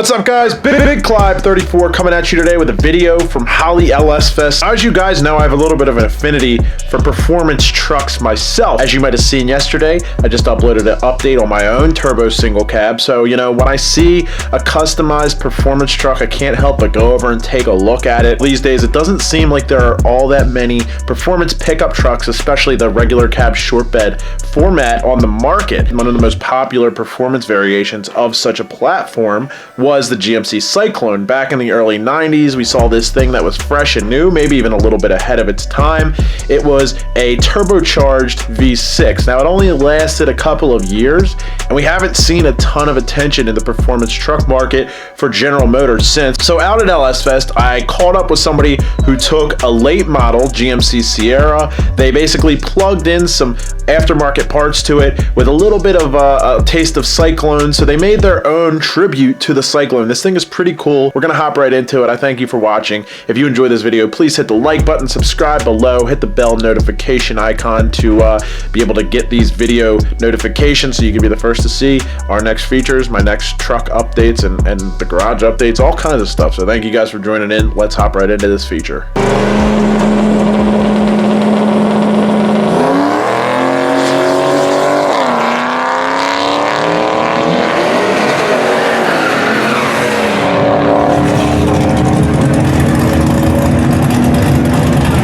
What's up, guys? Big Clive 34 coming at you today with a video from Holly LS Fest. As you guys know, I have a little bit of an affinity for performance trucks myself. As you might have seen yesterday, I just uploaded an update on my own turbo single cab. So, you know, when I see a customized performance truck, I can't help but go over and take a look at it. These days, it doesn't seem like there are all that many performance pickup trucks, especially the regular cab short bed format on the market. One of the most popular performance variations of such a platform was the GMC Syclone. Back in the early 90s, we saw this thing that was fresh and new, maybe even a little bit ahead of its time. It was a turbocharged V6. Now, it only lasted a couple of years, and we haven't seen a ton of attention in the performance truck market for General Motors since. So out at LS Fest, I caught up with somebody who took a late model GMC Sierra. They basically plugged in some aftermarket parts to it with a little bit of a taste of Cyclone, so they made their own tribute to the Cyclone. This thing is pretty cool. We're gonna hop right into it. I thank you for watching. If you enjoyed this video, please hit the like button, subscribe below, hit the bell notification icon to be able to get these video notifications so you can be the first to see our next features, my next truck updates, and the garage updates, all kinds of stuff. So thank you guys for joining in. Let's hop right into this feature.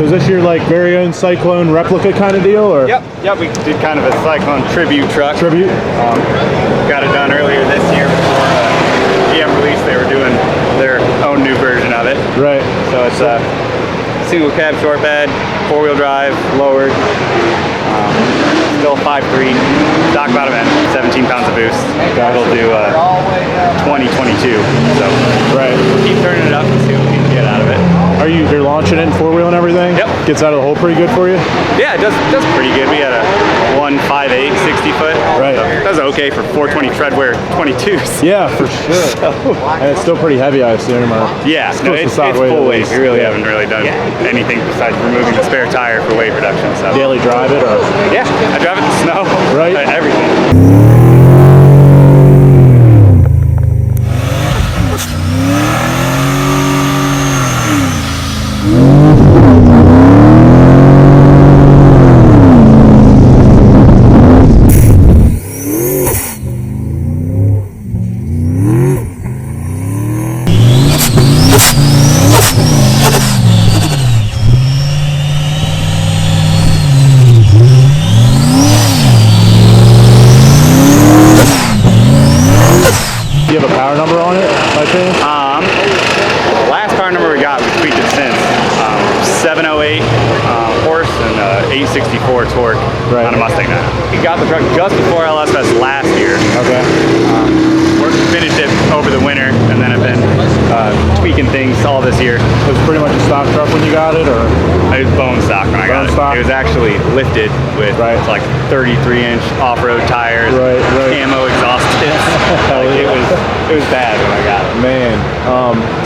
Is this your like very own Cyclone replica kind of deal, or? Yep, we did kind of a Cyclone tribute truck. Tribute? Got it done earlier this year before GM released. They were doing their own new version of it. Right. So it's a single cab short bed, 4-wheel drive, lowered, still 5.3, stock bottom end, 17 pounds of boost. It'll do 2022. So right. We'll keep turning it up and see what we can get out of it. You're launching it in 4-wheel and everything? Yep. Gets out of the hole pretty good for you? Yeah, it does pretty good. We had a 1.58 60 foot. Right. So that's okay for 420 treadwear 22s. Yeah, for sure. And it's still pretty heavy, I assume. Yeah, no, it's full weight. We really haven't really done anything besides removing the spare tire for weight reduction. So. Daily drive it, or? Yeah, I drive it in the snow. Right. Everything. Do you have a power number on it, by chance? The last power number we got, we tweaked it since. 708 horse and 864 torque on a Mustang now. We got the truck just before LS Fest last year. Okay. Finished it over the winter, and then I've been tweaking things all this year. Was it pretty much a stock truck when you got it, or? It was bone stock when I got it. Stock? It was actually lifted with like 33-inch off-road tires, camo exhaust tips. It was bad when I got it. Man,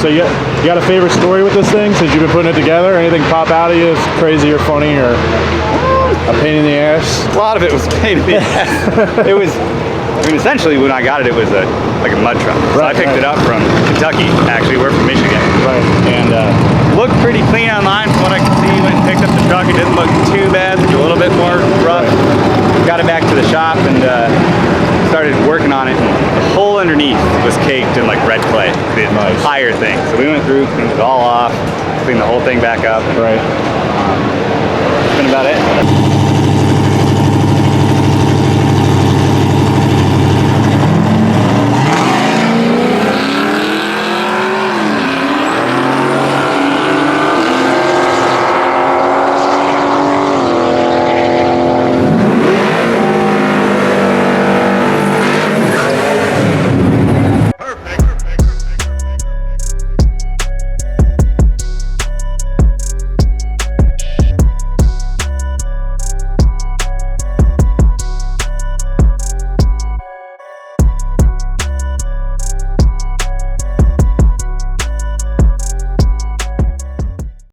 so you got a favorite story with this thing since you've been putting it together? Anything pop out of you? It's crazy or funny or a pain in the ass? A lot of it was a pain in the ass. It was. I mean, essentially, when I got it, it was like a mud truck. So I picked it up from Kentucky. Actually, we're from Michigan. Right. And looked pretty clean online from what I could see. Went and picked up the truck. It didn't look too bad. A little bit more rough. Got it back to the shop and started working on it. And the whole underneath was caked in like red clay. The entire thing. So we went through, cleaned it all off, cleaned the whole thing back up. Right. That's been about it.